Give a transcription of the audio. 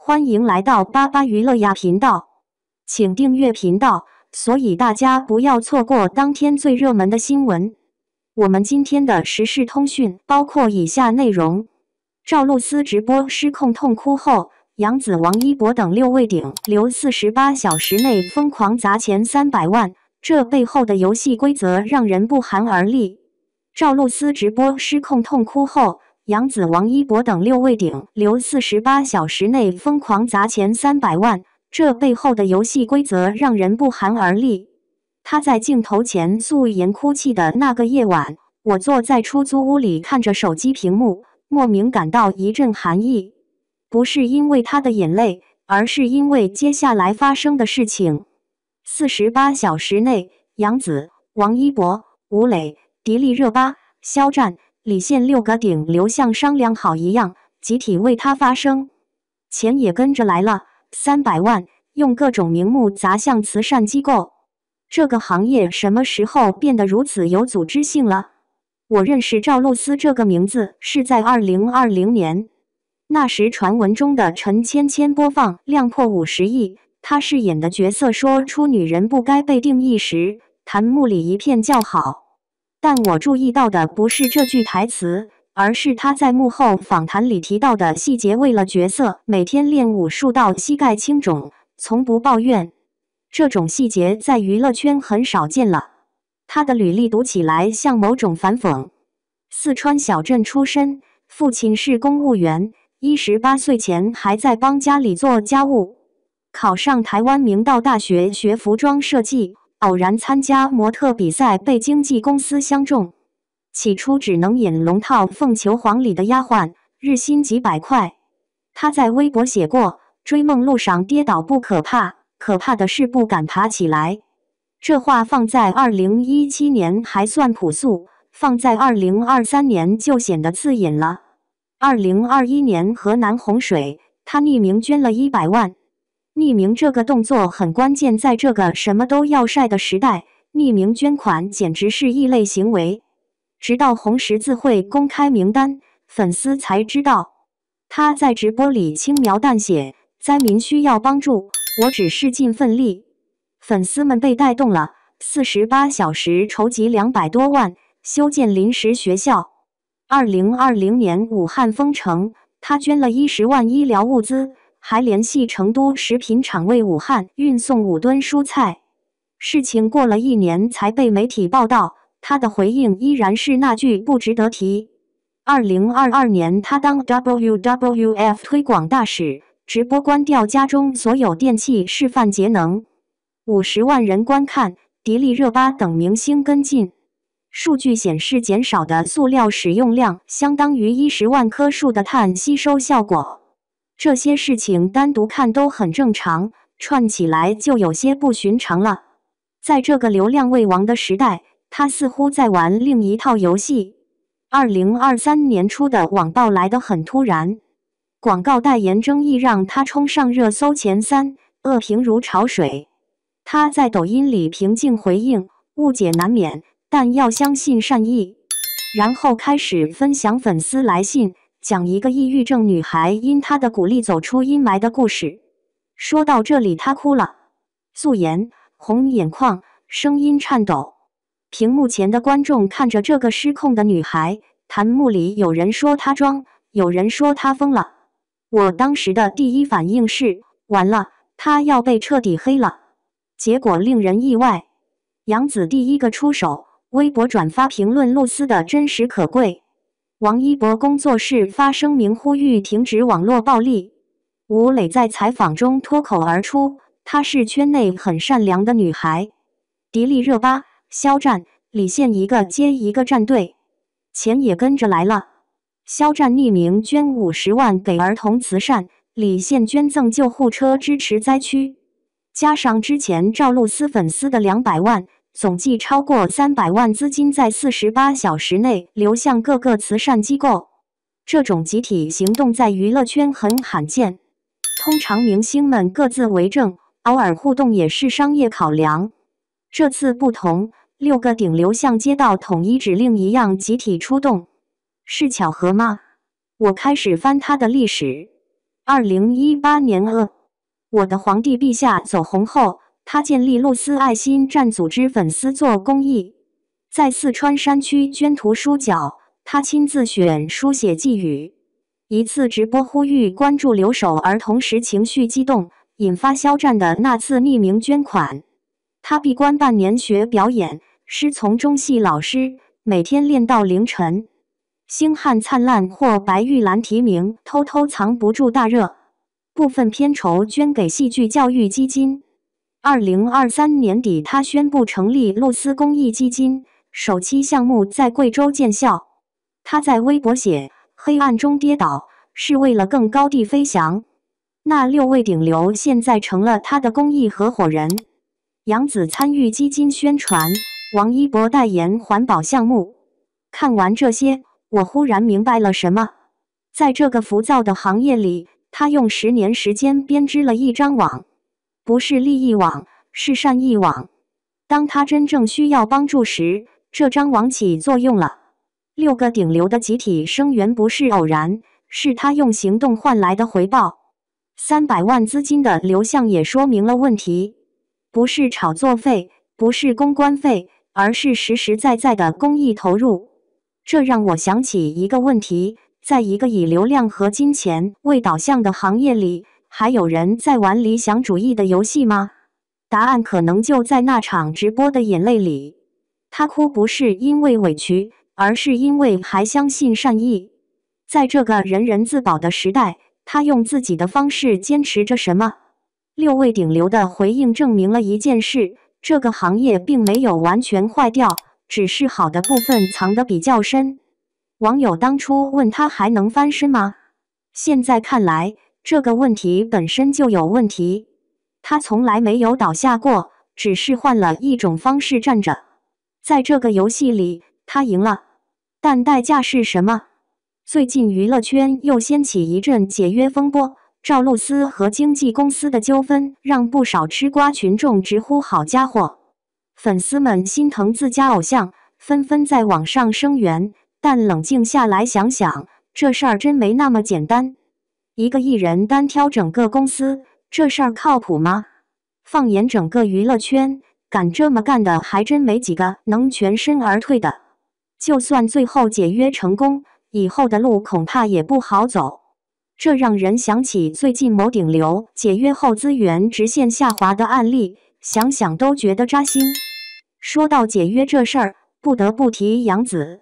欢迎来到巴巴娱乐呀频道，请订阅频道，所以大家不要错过当天最热门的新闻。我们今天的时事通讯包括以下内容：赵露思直播失控痛哭后，杨紫、王一博等6位顶流48小时内疯狂砸钱300万，这背后的游戏规则让人不寒而栗。赵露思直播失控痛哭后，杨紫、王一博等6位顶流48小时内疯狂砸钱300万，这背后的游戏规则让人不寒而栗。他在镜头前素颜哭泣的那个夜晚，我坐在出租屋里看着手机屏幕，莫名感到一阵寒意。不是因为他的眼泪，而是因为接下来发生的事情。48小时内，杨紫、王一博、吴磊、迪丽热巴、肖战、李现6个顶流像商量好一样，集体为他发声，钱也跟着来了，300万，用各种名目砸向慈善机构。这个行业什么时候变得如此有组织性了？我认识赵露思这个名字是在2020年，那时传闻中的陈芊芊播放量破50亿，她饰演的角色说出女人不该被定义时，弹幕里一片叫好。但我注意到的不是这句台词，而是他在幕后访谈里提到的细节。为了角色，每天练武术到膝盖青肿，从不抱怨。这种细节在娱乐圈很少见了。他的履历读起来像某种反讽。四川小镇出身，父亲是公务员，18岁前还在帮家里做家务，考上台湾明道大学学服装设计。偶然参加模特比赛，被经纪公司相中。起初只能演龙套《凤求凰》里的丫鬟，日薪几百块。他在微博写过：“追梦路上跌倒不可怕，可怕的是不敢爬起来。”这话放在2017年还算朴素，放在2023年就显得刺眼了。2021年河南洪水，他匿名捐了100万。匿名这个动作很关键，在这个什么都要晒的时代，匿名捐款简直是异类行为。直到红十字会公开名单，粉丝才知道。他在直播里轻描淡写：“灾民需要帮助，我只是尽份力。”粉丝们被带动了，48小时筹集200多万，修建临时学校。2020年武汉封城，他捐了10万医疗物资。还联系成都食品厂为武汉运送5吨蔬菜。事情过了1年才被媒体报道，他的回应依然是那句不值得提。2022年，他当 WWF 推广大使，直播关掉家中所有电器，示范节能，50万人观看，迪丽热巴等明星跟进。数据显示，减少的塑料使用量相当于10万棵树的碳吸收效果。这些事情单独看都很正常，串起来就有些不寻常了。在这个流量为王的时代，他似乎在玩另一套游戏。2023年初的网暴来得很突然，广告代言争议让他冲上热搜前3，恶评如潮水。他在抖音里平静回应：“误解难免，但要相信善意。”然后开始分享粉丝来信，讲一个抑郁症女孩因他的鼓励走出阴霾的故事。说到这里，他哭了，素颜，红眼眶，声音颤抖。屏幕前的观众看着这个失控的女孩，弹幕里有人说她装，有人说她疯了。我当时的第一反应是，完了，她要被彻底黑了。结果令人意外，杨紫第一个出手，微博转发评论露丝的真实可贵。王一博工作室发声明呼吁停止网络暴力。吴磊在采访中脱口而出，她是圈内很善良的女孩。迪丽热巴、肖战、李现一个接一个站队，钱也跟着来了。肖战匿名捐50万给儿童慈善，李现捐赠救护车支持灾区，加上之前赵露思粉丝的200万。总计超过300万资金在48小时内流向各个慈善机构。这种集体行动在娱乐圈很罕见，通常明星们各自为政，偶尔互动也是商业考量。这次不同，6个顶流像接到统一指令一样集体出动。是巧合吗？我开始翻他的历史。2018年我的皇帝陛下走红后，他建立露丝爱心站组织粉丝做公益，在四川山区捐图书角，他亲自选书写寄语。一次直播呼吁关注留守儿童时，情绪激动，引发肖战的那次匿名捐款。他闭关半年学表演，师从中戏老师，每天练到凌晨。星汉灿烂获白玉兰提名，偷偷藏不住大热。部分片酬捐给戏剧教育基金。2023年底，他宣布成立露丝公益基金，首期项目在贵州见效。他在微博写：“黑暗中跌倒，是为了更高地飞翔。”那6位顶流现在成了他的公益合伙人。杨紫参与基金宣传，王一博代言环保项目。看完这些，我忽然明白了什么。在这个浮躁的行业里，他用10年时间编织了一张网，不是利益网，是善意网。当他真正需要帮助时，这张网起作用了。6个顶流的集体声援不是偶然，是他用行动换来的回报。300万资金的流向也说明了问题，不是炒作费，不是公关费，而是实实在在的公益投入。这让我想起一个问题，在一个以流量和金钱为导向的行业里，还有人在玩理想主义的游戏吗？答案可能就在那场直播的眼泪里。他哭不是因为委屈，而是因为还相信善意。在这个人人自保的时代，他用自己的方式坚持着什么？6位顶流的回应证明了一件事，这个行业并没有完全坏掉，只是好的部分藏得比较深。网友当初问他还能翻身吗？现在看来，这个问题本身就有问题。他从来没有倒下过，只是换了一种方式站着。在这个游戏里，他赢了，但代价是什么？最近娱乐圈又掀起一阵解约风波，赵露思和经纪公司的纠纷让不少吃瓜群众直呼好家伙。粉丝们心疼自家偶像，纷纷在网上声援，但冷静下来想想，这事儿真没那么简单。一个艺人单挑整个公司，这事儿靠谱吗？放眼整个娱乐圈，敢这么干的还真没几个能全身而退的。就算最后解约成功，以后的路恐怕也不好走。这让人想起最近某顶流解约后资源直线下滑的案例，想想都觉得扎心。说到解约这事儿，不得不提杨紫。